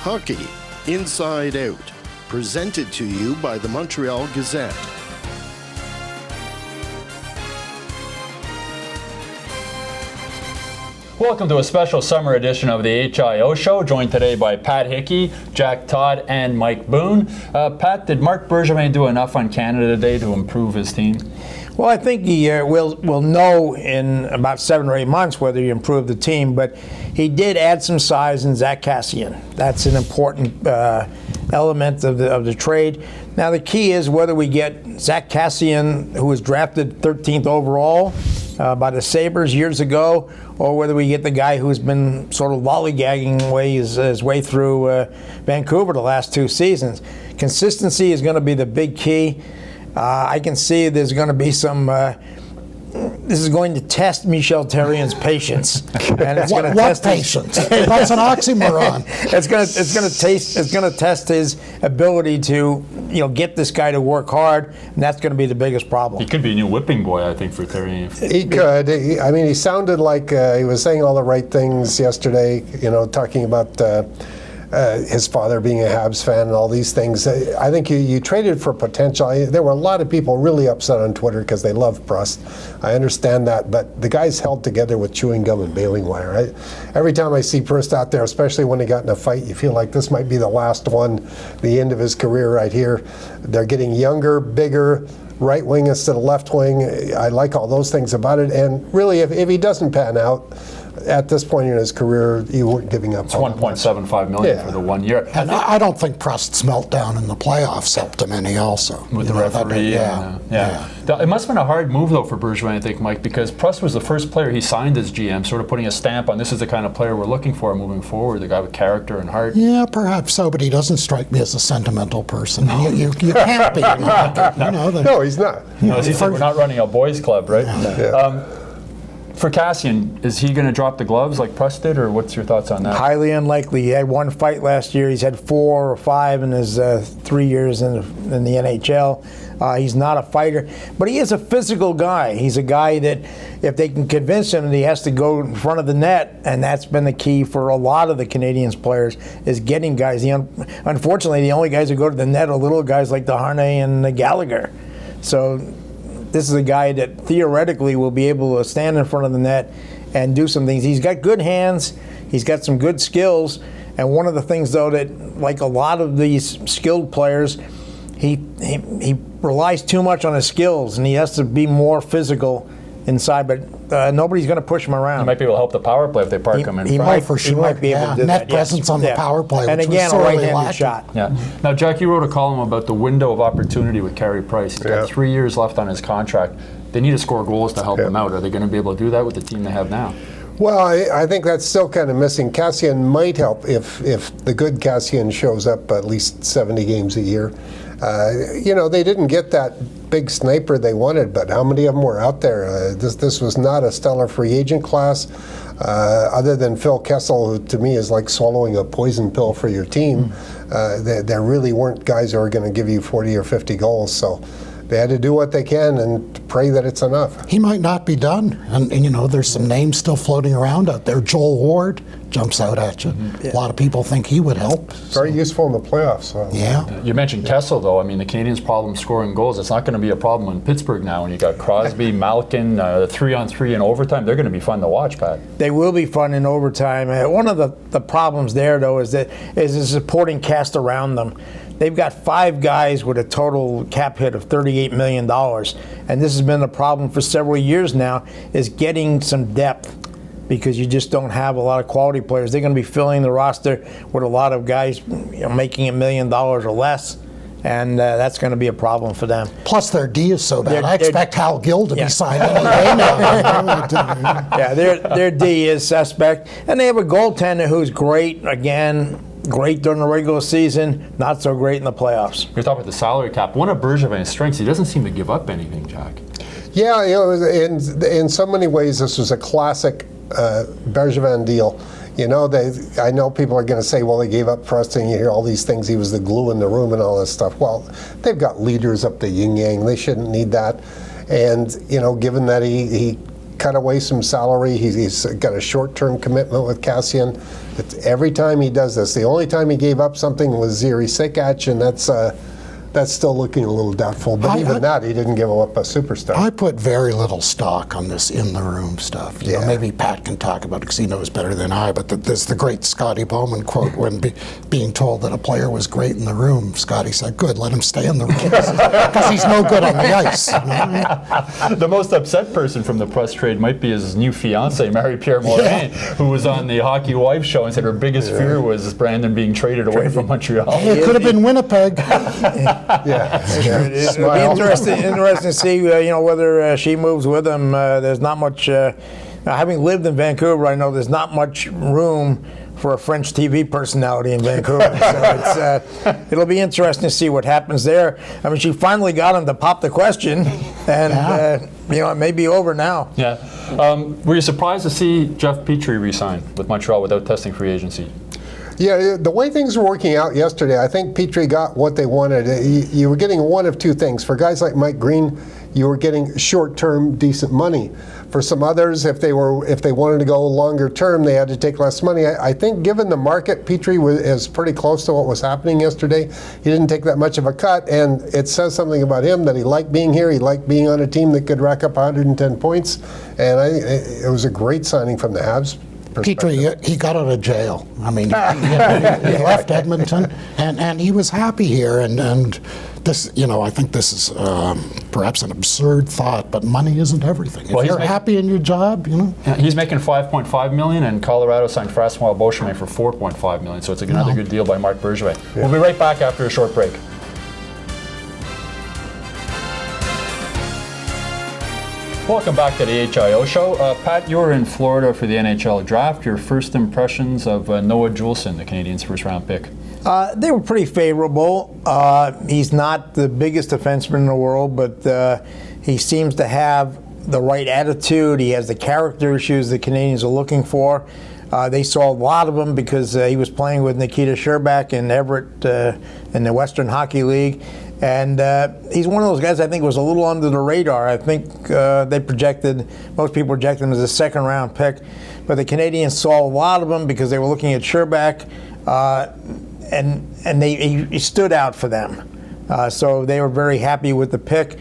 Hockey Inside Out, presented to you by the Montreal Gazette. Welcome to a special summer edition of the HIO Show, joined today by Pat Hickey, Jack Todd, and Mike Boone. Pat, did Marc Bergevin do enough on Canada today to improve his team? Well, I think he will know in about 7 or 8 months whether he improved the team, but he did add some size in Zach Kassian. That's an important element of the trade. Now, the key is whether we get Zach Kassian, who was drafted 13th overall by the Sabres years ago, or whether we get the guy who's been sort of lollygagging his way through Vancouver the last 2 seasons. Consistency is going to be the big key. I can see there's going to be some. This is going to test Michel Therrien's patience, and it's going to test patience. That's an oxymoron. It's going to test his ability to, get this guy to work hard, and that's going to be the biggest problem. He could be a new whipping boy, I think, for Therrien. He could. He sounded like he was saying all the right things yesterday. Talking about his father being a Habs fan and all these things. I think you traded for potential. There were a lot of people really upset on Twitter because they love Prust. I understand that, but the guy's held together with chewing gum and baling wire. Every time I see Prust out there, especially when he got in a fight, you feel like this might be the last one, the end of his career right here. They're getting younger, bigger, right wing instead of left wing. I like all those things about it. And really, if he doesn't pan out, at this point in his career, you weren't giving up. It's $1.75 million for the 1 year. And I don't think Prust's meltdown in the playoffs helped him any also. With the referee. Yeah. It must have been a hard move, though, for Bergevin, I think, Mike, because Prust was the first player he signed as GM, sort of putting a stamp on this is the kind of player we're looking for moving forward, the guy with character and heart. Yeah, perhaps so, but he doesn't strike me as a sentimental person. No. You can't be. No, he's not. No, he said we're not running a boys' club, right? Yeah. For Kassian, is he going to drop the gloves like Prust did, or what's your thoughts on that? Highly unlikely. He had 1 fight last year. He's had 4 or 5 in his 3 years in the NHL. He's not a fighter, but he is a physical guy. He's a guy that if they can convince him that he has to go in front of the net, and that's been the key for a lot of the Canadiens players, is getting guys. Unfortunately, the only guys who go to the net are little guys like Desharnais and Gallagher. So this is a guy that theoretically will be able to stand in front of the net and do some things. He's got good hands. He's got some good skills. And one of the things, though, that like a lot of these skilled players, he relies too much on his skills, and he has to be more physical inside. But nobody's going to push him around. He might be able to help the power play if they park him in front. Might, for sure. He might be able to do net that. presence on the power play, and which again, was a sorely right-handed lacking. shot. Yeah. Now, Jack, you wrote a column about the window of opportunity with Carey Price. He's got 3 years left on his contract. They need to score goals to help him out. Are they going to be able to do that with the team they have now? Well, I think that's still kind of missing. Kassian might help if the good Kassian shows up at least 70 games a year. They didn't get that big sniper they wanted, but how many of them were out there? This was not a stellar free agent class. Other than Phil Kessel, who to me is like swallowing a poison pill for your team, there really weren't guys who are going to give you 40 or 50 goals. So they had to do what they can and pray that it's enough. He might not be done. And there's some names still floating around out there. Joel Ward jumps out at you. A lot of people think he would help. Very useful in the playoffs. So. Yeah. You mentioned Kessel, though. I mean, the Canadiens' problem scoring goals, it's not going to be a problem in Pittsburgh now. When you got Crosby, Malkin, 3-on-3 in overtime, they're going to be fun to watch, Pat. They will be fun in overtime. One of the problems there, though, is the supporting cast around them. They've got 5 guys with a total cap hit of $38 million. And this has been a problem for several years now, is getting some depth, because you just don't have a lot of quality players. They're going to be filling the roster with a lot of guys making $1 million or less. And that's going to be a problem for them. Plus, their D is so bad. I expect Hal Gill to be signed any day now. Yeah, their D is suspect. And they have a goaltender who's great, again, great during the regular season, not so great in the playoffs. You're talking about the salary cap. One of Bergevin's strengths, he doesn't seem to give up anything, Jack. Yeah, in so many ways, this was a classic Bergevin deal. I know people are going to say, well, they gave up Prust, and you hear all these things. He was the glue in the room and all this stuff. Well, they've got leaders up the yin-yang. They shouldn't need that. And, given that he cut away some salary. He's got a short-term commitment with Kassian. Every time he does this, the only time he gave up something was Ziri Sekach, and that's still looking a little doubtful. But even that, he didn't give up a superstar. I put very little stock on this in-the-room stuff. You know, maybe Pat can talk about it because he knows better than I, but there's the great Scotty Bowman quote when being told that a player was great in the room, Scotty said, good, let him stay in the room because he's no good on the ice. You know? The most upset person from the press trade might be his new fiancée, Marie-Pierre Morin, who was on the Hockey Wife show and said her biggest fear was Brandon being traded away from Montreal. It could have been Winnipeg. It'll be interesting to see, whether she moves with him. There's not much. Having lived in Vancouver, I know there's not much room for a French TV personality in Vancouver. So it'll be interesting to see what happens there. I mean, she finally got him to pop the question, and it may be over now. Yeah. Were you surprised to see Jeff Petrie resign with Montreal without testing free agency? Yeah, the way things were working out yesterday, I think Petrie got what they wanted. You were getting one of two things. For guys like Mike Green, you were getting short-term, decent money. For some others, if they wanted to go longer term, they had to take less money. I think given the market, Petrie is pretty close to what was happening yesterday. He didn't take that much of a cut, and it says something about him that he liked being here. He liked being on a team that could rack up 110 points, and it was a great signing from the Habs. Petrie, he got out of jail. I mean, he left Edmonton, and he was happy here. And this, I think this is perhaps an absurd thought, but money isn't everything. If you're happy in your job, Yeah, he's making $5.5 million, and Colorado signed Francois Beauchemin for $4.5 million. So it's another good deal by Marc Bergevin. Yeah. We'll be right back after a short break. Welcome back to the HIO show. Pat, you were in Florida for the NHL draft. Your first impressions of Noah Juulsen, the Canadiens' first-round pick? They were pretty favorable. He's not the biggest defenseman in the world, but he seems to have the right attitude. He has the character issues the Canadiens are looking for. They saw a lot of him because he was playing with Nikita Sherbak in Everett in the Western Hockey League. And he's one of those guys I think was a little under the radar. I think most people projected him as a second-round pick. But the Canadiens saw a lot of him because they were looking at Sherbak, and he stood out for them. So they were very happy with the pick.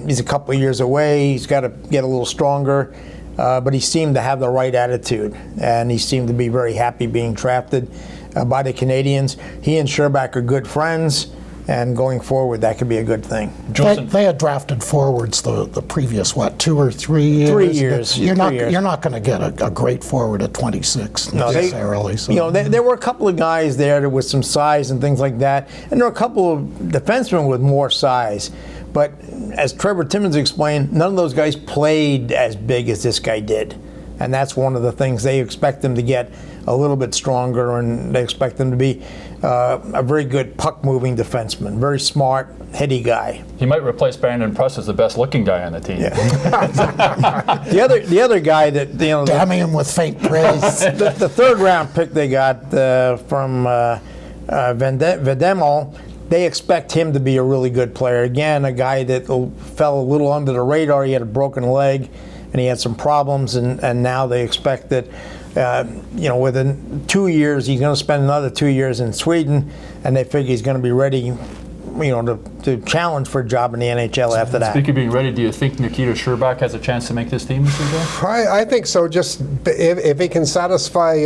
He's a couple of years away. He's got to get a little stronger. But he seemed to have the right attitude, and he seemed to be very happy being drafted by the Canadiens. He and Sherbak are good friends. And going forward, that could be a good thing. They had drafted forwards the previous 2 or 3 years. 3 years. You're not going to get a great forward at 26 necessarily. There were a couple of guys there with some size and things like that, and there were a couple of defensemen with more size. But as Trevor Timmons explained, none of those guys played as big as this guy did, and that's one of the things they expect him to get a little bit stronger, and they expect him to be a very good puck-moving defenseman, very smart, heady guy. He might replace Brandon Prust as the best-looking guy on the team. Yeah. the other guy that damning him with faint praise. the third-round pick they got from Vedemel, they expect him to be a really good player. Again, a guy that fell a little under the radar. He had a broken leg, and he had some problems, and now they expect that. Within 2 years, he's going to spend another 2 years in Sweden, and they figure he's going to be ready, to challenge for a job in the NHL after that. Speaking of being ready, do you think Nikita Sherbak has a chance to make this team this year? I think so. Just if he can satisfy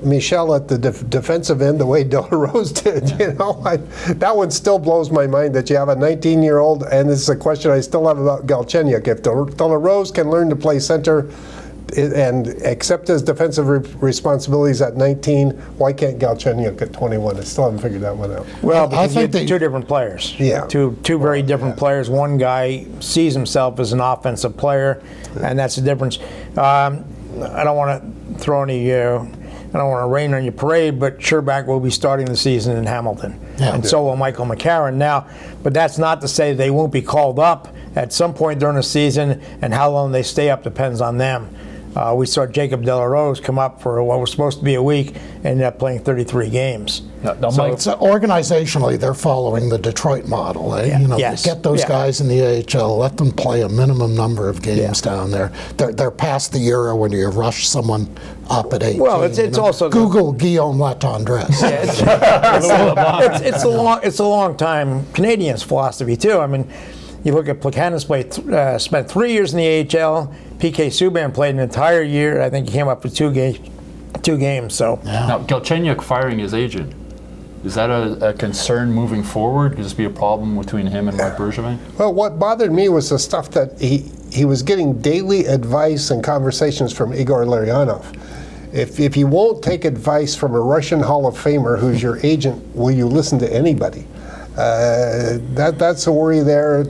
Michel at the defensive end the way De La Rose did, that one still blows my mind that you have a 19-year-old, and this is a question I still have about Galchenyuk. If De La Rose can learn to play center and accept his defensive responsibilities at 19, why can't Galchenyuk at 21? I still haven't figured that one out. Well, because you have two different players. Yeah. Two very different players. One guy sees himself as an offensive player, and that's the difference. I don't want to throw any, I don't want to rain on your parade, but Sherbak will be starting the season in Hamilton. Yeah. And so will Michael McCarron now. But that's not to say they won't be called up at some point during the season, and how long they stay up depends on them. We saw Jacob De La Rose come up for what was supposed to be a week and ended up playing 33 games. Now, So- Mike, So organizationally, they're following the Detroit model. Yes. Get those Yeah. guys in the AHL, let them play a minimum number of games down there. They're past the era when you rush someone up at 18. Well, it's also Google Guillaume Latendresse. It's a long time Canadiens philosophy too. I mean, you look at Plekanec spent 3 years in the AHL. PK Subban played an entire year. I think he came up for two games. So now Galchenyuk firing his agent. Is that a concern moving forward? Could this be a problem between him and Marc Bergevin? Well, what bothered me was the stuff that he was getting daily advice and conversations from Igor Larionov. If you won't take advice from a Russian Hall of Famer who's your agent, will you listen to anybody? That's a worry there.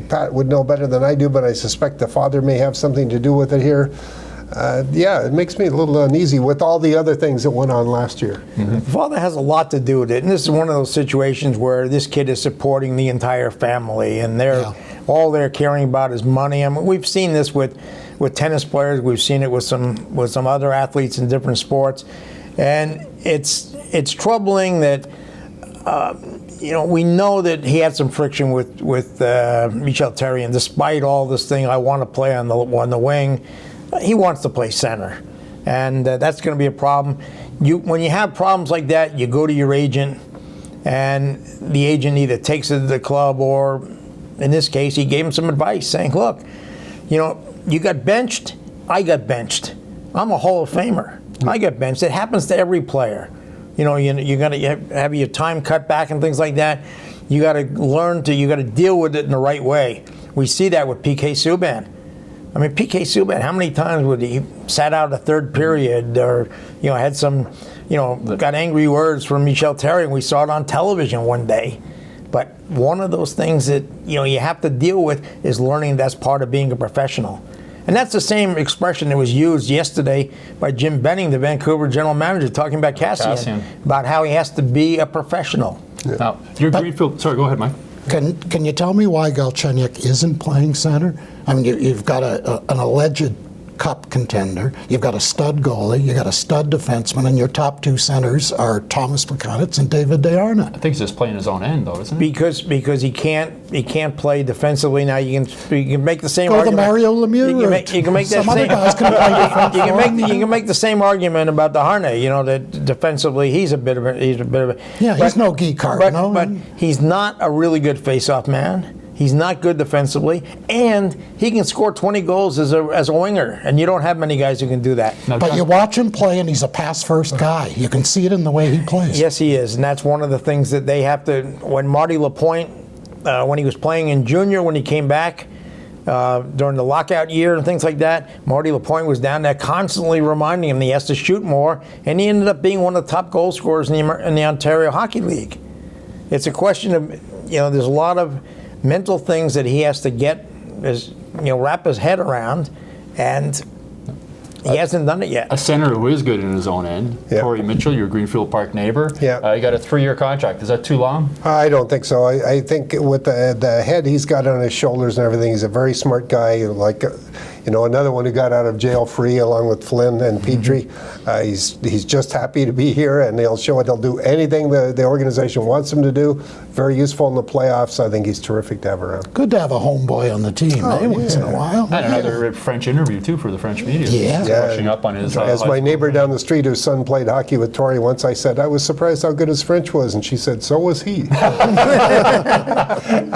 Pat would know better than I do, but I suspect the father may have something to do with it here. It makes me a little uneasy with all the other things that went on last year. the father has a lot to do with it, and this is one of those situations where this kid is supporting the entire family, and all they're caring about is money. I mean, we've seen this with tennis players. We've seen it with some other athletes in different sports, and it's troubling that. We know that he had some friction with Michel Therrien. Despite all this thing, I want to play on the wing. He wants to play center, and that's going to be a problem. When you have problems like that, you go to your agent, and the agent either takes it to the club or, in this case, he gave him some advice, saying, "Look, you got benched. I got benched. I'm a Hall of Famer. I got benched. It happens to every player." You're going to have your time cut back and things like that. You got to you got to deal with it in the right way. We see that with PK Subban. I mean, PK Subban, how many times would he sat out a third period or, had some, got angry words from Michel Therrien. We saw it on television one day. But one of those things that, you have to deal with is learning that's part of being a professional. And that's the same expression that was used yesterday by Jim Benning, the Vancouver general manager, talking about Kassian. About how he has to be a professional. Yeah. Now, your Greenfield. Sorry, go ahead, Mike. Can you tell me why Galchenyuk isn't playing center? I mean, you've got an alleged cup contender, you've got a stud goalie, you've got a stud defenseman, and your top two centers are Thomas Plekanec and David Desharnais. I think he's just playing his own end, though, isn't he? Because he can't play defensively. Now you can make the same Go argument. the Mario Lemieux. You can make that some other same. guys can play You can make the same argument about Desharnais. That defensively he's a bit of a. Yeah, he's no Guy Cardinal. But he's not a really good face-off man. He's not good defensively, and he can score 20 goals as a winger, and you don't have many guys who can do that. But you watch him play, and he's a pass-first guy. You can see it in the way he plays. Yes, he is, and that's one of the things that they have to. When Marty Lapointe, when he was playing in junior, when he came back during the lockout year and things like that, Marty Lapointe was down there constantly reminding him that he has to shoot more, and he ended up being one of the top goal scorers in the Ontario Hockey League. It's a question of, there's a lot of mental things that he has to wrap his head around, and he hasn't done it yet. A center who is good in his own end, Yeah. Corey Mitchell, your Greenfield Park neighbor. Yeah. He got a 3-year contract. Is that too long? I don't think so. I think with the head he's got on his shoulders and everything, he's a very smart guy. Like, another one who got out of jail free along with Flynn and Petrie. He's just happy to be here, and he'll show it. He'll do anything the organization wants him to do. Very useful in the playoffs. I think he's terrific to have around. Good to have a homeboy on the team, once in a while. And another French interview, too, for the French media. Yeah. Brushing up on his As high my school neighbor career. down the street whose son played hockey with Tori, once I said, I was surprised how good his French was, and she said, so was he.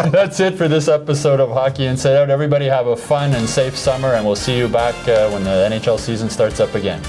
That's it for this episode of Hockey Inside Out. Everybody have a fun and safe summer, and we'll see you back when the NHL season starts up again.